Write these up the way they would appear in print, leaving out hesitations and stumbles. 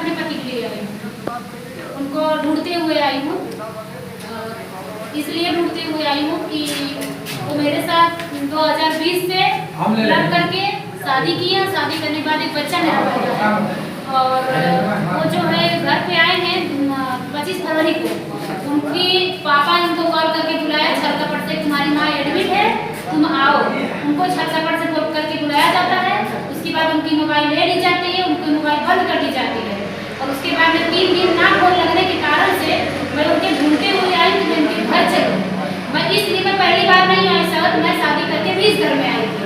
अपने पति के लिए आई हूँ, उनको ढूंढते हुए आई हूँ। इसलिए ढूंढते हुए आई हूँ कि वो मेरे साथ 2020 से लड़ करके शादी की है। शादी करने के बाद एक बच्चा मेरा पैदा है और वो जो है घर पे आए हैं 25 फरवरी को। उनके पापा ने उनको कॉल करके बुलाया छल कपट से, तुम्हारी माँ एडमिट है, तुम आओ। उनको छल कपट से बोल करके बुलाया जाता है। उसके बाद उनकी मोबाइल ले ली जाती है, उनकी मोबाइल बंद कर दी जाती है और उसके बाद में 3 दिन नाक बोल लगने के कारण से मैं उनके ढूंढते हुए आई कि मैं उनके घर चलूँ। मैं इसलिए मैं पहली बार नहीं आई सर, मैं शादी करके भी इस घर में आई थी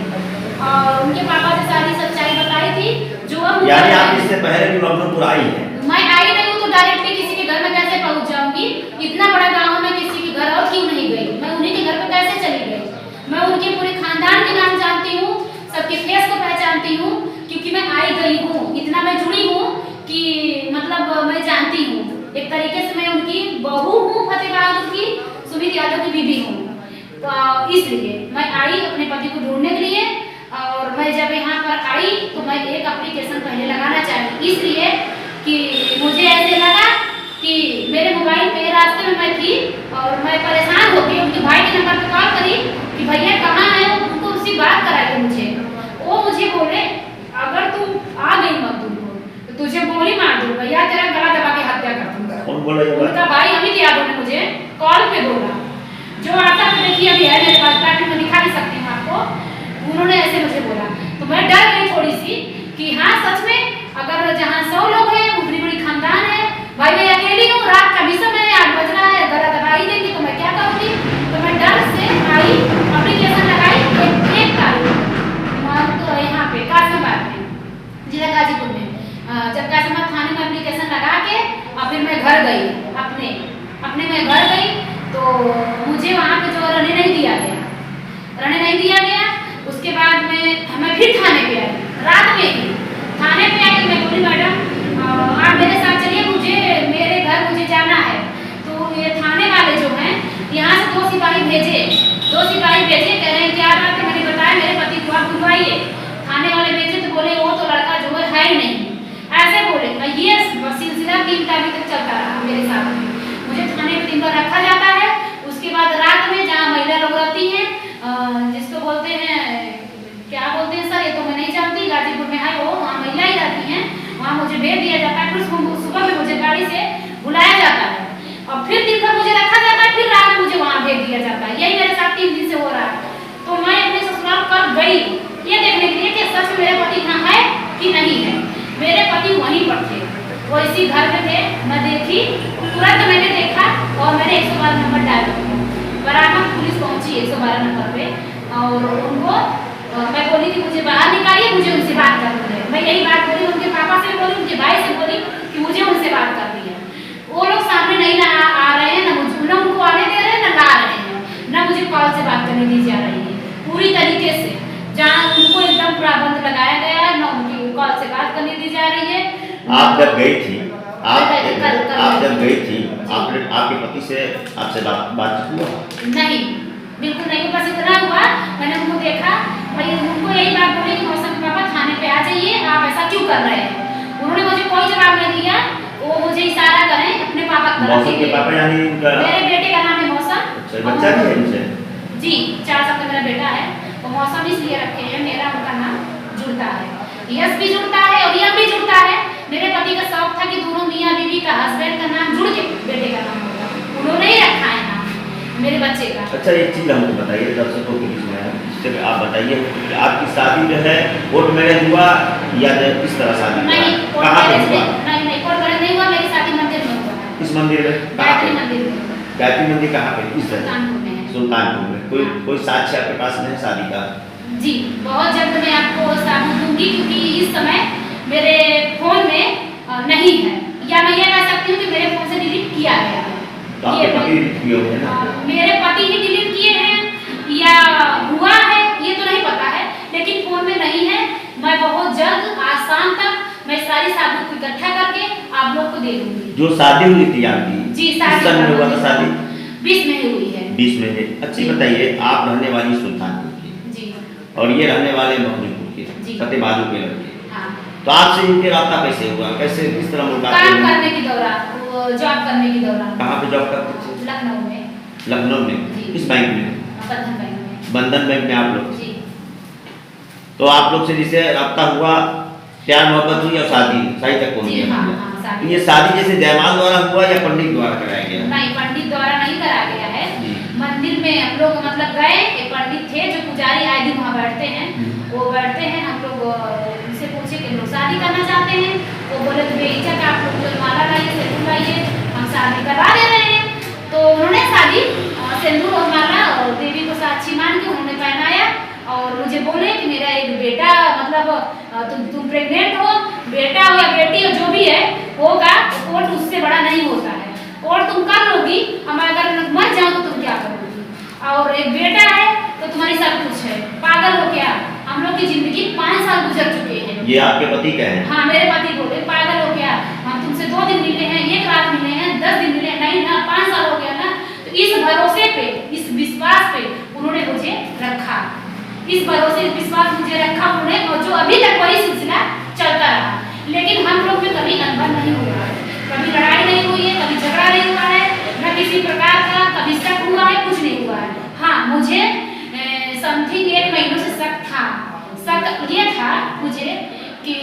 और उनके पापा से सारी सच्चाई बताई थी जो अब यानी आप इससे पहले भी रमनपुर आई है? मैं आई नहीं हूँ तो डायरेक्टली किसी के घर में कैसे पहुँच जाऊंगी? इतना बड़ा गाँव में किसी के घर और क्यों नहीं गई? मैं उन्हीं के घर पर कैसे चली गई? मैं उनके पूरे खानदान के नाम जानती हूँ, सबके फेस को पहचानती हूँ क्योंकि मैं आई गई हूँ। इतना मैं जुड़ी हूँ कि मतलब मैं जानती हूँ। एक तरीके से मैं उनकी बहू हूँ, फतेह बहादुर की, सुमित यादव की बीबी हूँ। तो इसलिए मैं आई अपने पति को ढूंढने के लिए और मैं जब यहाँ पर आई तो मैं एक एप्लीकेशन पहले लगाना चाहती, इसलिए कि मुझे ऐसे लगा कि मेरे मोबाइल पे रास्ते में मैं थी और मैं परेशान हो गई। उनके भाई के नंबर पर कॉल करी कि भैया कहाँ है, उनको उससे बात कराई मुझे। वो मुझे बोले अगर तू आ गई मजदूर को तो तुझे गोली मार दूंगा या तेरा गला दबा के हत्या कर दूंगा। कौन बोला ये बात? उनका भाई अमित यादव ने मुझे कॉल पे बोला, जो आता है देखिए अभी है मेरे पास, ताकि मैं दिखा नहीं सकती हूँ आपको। उन्होंने ऐसे मुझे बोला तो मैं डर गई थोड़ी सी कि हाँ सच में अगर जहाँ 100 लोग हैं, बड़ी बड़ी खानदान है, भाई मैं अकेली हूँ, रात का भी समय है, 8 बज रहा है, गला दबा ही देंगे तो मैं क्या करूँगी? तो मैं डर से आई, एप्लीकेशन लगाई एक तारीख तो यहाँ पे कासिमाबाद में, जिला गाजीपुर में। जब कासिमाबाद थाने में एप्लीकेशन लगा के और फिर मैं घर गई, अपने मैं घर गई तो मुझे वहाँ पे जो रहने नहीं दिया गया। उसके बाद मैं फिर थाने पे आई, रात में ही थाने पे आई। मैं बोली मैडम आप मेरे साथ चलिए, मुझे मेरे घर मुझे जाना है। तो ये थाने वाले जो हैं यहाँ से 2 सिपाही भेजे, कह रहे हैं क्या बात है? मैंने बताया मेरे पति को आप बुलवाइए। थाने वाले भेजे तो बोले वो तो लड़का जो है ही नहीं, ऐसे बोले। ये सिलसिला 3 तारीख तक चलता रहा मेरे साथ में। मुझे थाने पे दिन भर रखा जाता है। उसके बाद रात में जहाँ महिला लोग रहती हैं, जिसको बोलते हैं क्या बोलते हैं सर, ये तो मैं नहीं जानती, गाजीपुर में है वो, वहाँ महिला ही रहती हैं, वहाँ मुझे भेज दिया जाता है। फिर सुबह में मुझे गाड़ी से बुलाया जाता है और फिर दिन भर मुझे रखा जाता है, फिर रात में मुझे वहाँ भेज दिया जाता है। यही मेरे साथ 3 दिन से हो रहा है। तो मैं अपने ससुराल कब गई ये देखने के लिए कि सच में मेरे पति यहाँ है कि नहीं है। मेरे पति वहीं पर थे, वो इसी घर में थे। मैं देखी, तुरंत मैंने देखा और मैंने 112 नंबर डायल किया। बराबर पुलिस पहुंची 112 नंबर पे और उनको मैं बोली कि मुझे बाहर निकालिए, मुझे उनसे बात करनी है। मैं यही बात बोली, उनके पापा से बोली, उनके भाई से बोली कि मुझे उनसे बात करनी है। वो लोग सामने नहीं आ रहे हैं, न उनको आने दे रहे हैं, न ला रहे हैं, न मुझे कॉल से बात करने दी जा रही है पूरी तरीके से। जहाँ उनको एकदम पाबंद लगाया गया है, न उनकी कॉल से बात करने दी जा रही है। आप जब गई थी, आप जब गई थी, आपने आपके पति से आपसे बातचीत हुआ? नहीं, बिल्कुल नहीं। बस इतना हुआ, मैंने उनको देखा, मैं उनको यही बात बोली कि मौसम के पापा थाने पे आ जाइए, आप ऐसा क्यों कर रहे हैं? उन्होंने मुझे कोई जवाब नहीं दिया। वो मुझे इशारा करें अपने पापा की तरफ। मौसम के पापा यानी उनका? मेरे बेटे का नाम है मौसम। अच्छा, बच्चा भी है उनसे? जी, 4 साल का मेरा बेटा है। तो मौसम इसलिए रखे हैं, मेरा उनका नाम जुड़ता है, यश भी जुड़ता है और यम भी जुड़ता है। मेरे पति का शौक था कि दोनों मियाँ बीवी का, हस्बैंड का नाम जुड़ के बेटे का नाम होगा, उन्होंने ही रखा है नाम मेरे बच्चे का। अच्छा, एक चीज़ हमको बताइए दर्शकों के बीच में, आप बताइए आपकी शादी जो है कोर्ट मैरिज हुआ या किस तरह शादी? नहीं, कहाँ पे हुआ? नहीं, कोर्ट मैरिज नहीं हुआ। मेरी शादी मंदिर में हुआ। किस मंदिर में? गायत्री मंदिर में। गायत्री मंदिर कहाँ पे? किस जगह? सुल्तानपुर में। सुल्तानपुर में। कोई साक्ष्य आपके पास नहीं शादी का? जी, बहुत जल्द मैं आपको साबुत दूंगी क्योंकि इस समय मेरे फोन में नहीं है, या मैं ये कह सकती हूँ कि मेरे फोन से डिलीट किया गया है। तो आपके पति डिलीट किए होंगे ना? मेरे पति ही डिलीट किए हैं या हुआ है ये तो नहीं पता है, लेकिन फोन में नहीं है। मैं बहुत जल्द आज शाम तक मैं सारी साबुत को इकट्ठा करके आप लोग को दे दूंगी। जो शादी हुई थी आपकी? जी, शादी हुआ था शादी? 20 में हुई है। 20 में है। अच्छा बताइए, आप रहने वाली सुल्तानपुर की जी, और ये रहने वाले महमूदपुर के, जी। फतेह बहादुर के लड़के। हाँ। तो आपसे इनके रास्ता कैसे हुआ, कैसे किस तरह मुलाकात काम हुई? करने के दौरान, वो जॉब करने के दौरान। कहाँ पे जॉब करते थे? लखनऊ में। लखनऊ में। जी। किस बैंक में? बंधन बैंक में। बंधन बैंक में आप लोग। जी। तो आप लोग से जिसे रास्ता हुआ, प्यार मोहब्बत हुई और शादी तक पहुंच जी, गया। हाँ, हाँ, शादी। ये शादी जैसे जयमाल द्वारा हुआ या पंडित द्वारा कराया गया? नहीं, पंडित द्वारा नहीं कराया गया है। जी। मंदिर में हम लोग मतलब गए, एक पंडित थे जो पुजारी आए दिन वहाँ बैठते हैं, वो बैठते हैं, हम लोग उनसे पूछे कि हम लोग शादी करना चाहते हैं। वो बोले तो बेइज्जत आप लोग जो माला लाइए, सिंदूर लाइए, हम शादी करवा दे रहे हैं। तो उन्होंने शादी सिंदूर और माला और देवी को साक्षी मान के उन्होंने पहनाया और मुझे बोले कि मेरा एक बेटा मतलब तुम प्रेग्नेंट हो, बेटा हो या बेटी हो जो भी है होगा, कोर्ट उससे बड़ा नहीं होता है, कोर्ट तुम कर लोगी, हम अगर मर जाओ तो तुम क्या करोगी, और एक बेटा है तो तुम्हारी सब कुछ है, पागल हो क्या? हम लोग की जिंदगी 5 साल गुजर चुके हैं। ये आपके पति का है? हाँ, मेरे पति बोले पागल हो क्या, हम तुमसे 2 दिन मिले हैं, 1 रात मिले हैं, 10 दिन मिले हैं, नहीं ना 5 साल हो गया ना। तो इस भरोसे पे, इस विश्वास पे उन्होंने मुझे रखा, इस भरोसे विश्वास मुझे रखा उन्होंने, और जो अभी तक वही सिलसिला चलता रहा। लेकिन हम लोग में कभी अनबन नहीं हुआ है, कभी लड़ाई नहीं हुई है, कभी झगड़ा नहीं हुआ है, न किसी प्रकार का कभी शक हुआ है, कुछ नहीं हुआ है। हाँ, मुझे समथिंग 1 महीनों से शक था। शक ये था मुझे कि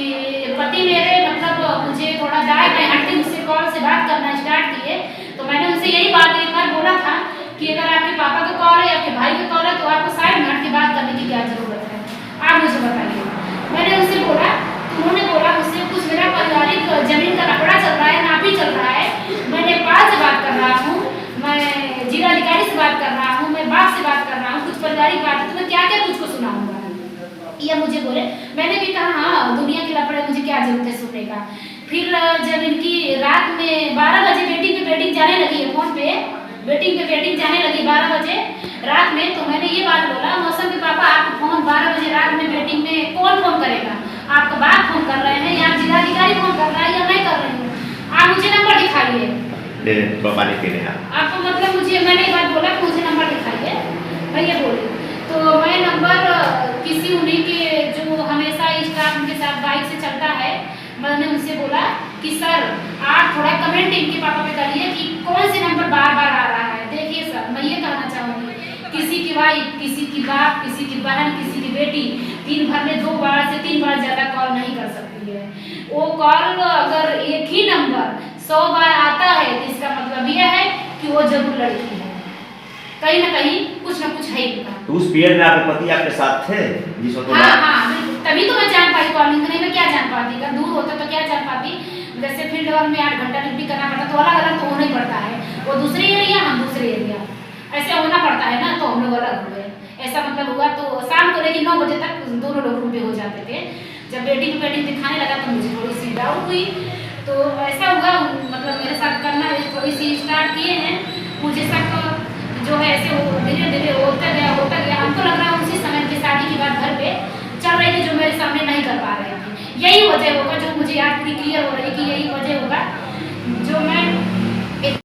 पति मेरे मतलब मुझे थोड़ा डाय है, आंटी मुझसे कॉल से बात करना स्टार्ट किए, तो मैंने उनसे यही बात एक बार बोला था कि अगर आपके पापा का कॉल है या आपके भाई का कॉल है तो आपको साइड में हट के बात करने की क्या जरूरत है, आप मुझे बताइए। मैंने उनसे बोला, तो उन्होंने बोला मुझसे कुछ मेरा पारिवारिक जमीन का लफड़ा चल रहा है, नापी चल रहा है, मैं नेपाल से बात कर रहा हूँ, मैं जिलाधिकारी से बात कर रहा हूँ, मैं बाप से बात कर रहा हूँ, कुछ पारिवारिक बात है तो मैं क्या क्या तुझको सुनाऊंगा, ये मुझे बोले। मैंने भी कहा हाँ, दुनिया के लफड़े मुझे क्या जरूरत है सुनने का। फिर जब इनकी रात में 12 बजे बेटिंग जाने लगी है फोन पे, बेटिंग जाने लगी 12 बजे रात में, तो मैंने ये बात बोला, मौसम के पापा आपको फोन 12 बजे रात में बेटिंग में कौन फोन करेगा, आपका बाप फोन कर रहे हैं या जिलाधिकारी फोन कर रहा है या मैं कर रही हूँ, आप मुझे नंबर दिखाइए। पापा ने कह आपको मतलब मुझे, मैंने ये बात बोला कि मुझे नंबर दिखाइए, मैं ये बोली। तो मैं नंबर किसी उन्हीं के जो हमेशा स्टाफ उनके साथ बाइक से चलता है, मैंने उनसे बोला कि सर आप थोड़ा कमेंट इनके पापा पे करिए कि कौन से नंबर बार बार आ रहा है। देखिए सर, मैं ये कहना चाहूँगी, किसी की वाइफ, किसी की बाप, किसी की बहन, किसी की बेटी दिन भर में 2 बार से 3 बार ज़्यादा कॉल नहीं कर सकती है। वो कॉल अगर एक ही नंबर 100 बार आता है तो इसका मतलब यह है कि वो जरूर लड़की है, कहीं ना कहीं कुछ ना कुछ है इनका। तो उस पीरियड में आपके पति आपके साथ थे जिस वक्त? हाँ, तभी तो मैं जान पाई कॉलिंग, नहीं मैं क्या जान पाती, अगर दूर होता तो क्या जान पाती। जैसे फील्ड वर्क में 8 घंटा ड्यूटी करना पड़ता तो अलग अलग तो होना ही पड़ता है, वो दूसरे एरिया हम दूसरे एरिया, ऐसे होना पड़ता है ना, तो हम लोग अलग हो गए। ऐसा मतलब हुआ तो शाम को लेकिन 9 बजे तक दोनों लोग रूम पे हो जाते थे। जब बेटिंग दिखाने लगा तो मुझे थोड़ी सी डाउट हुई, तो ऐसा हुआ मतलब मेरे साथ करना थोड़ी सी स्टार्ट किए हैं, मुझे शक जो है ऐसे धीरे धीरे होता गया, हमको लग रहा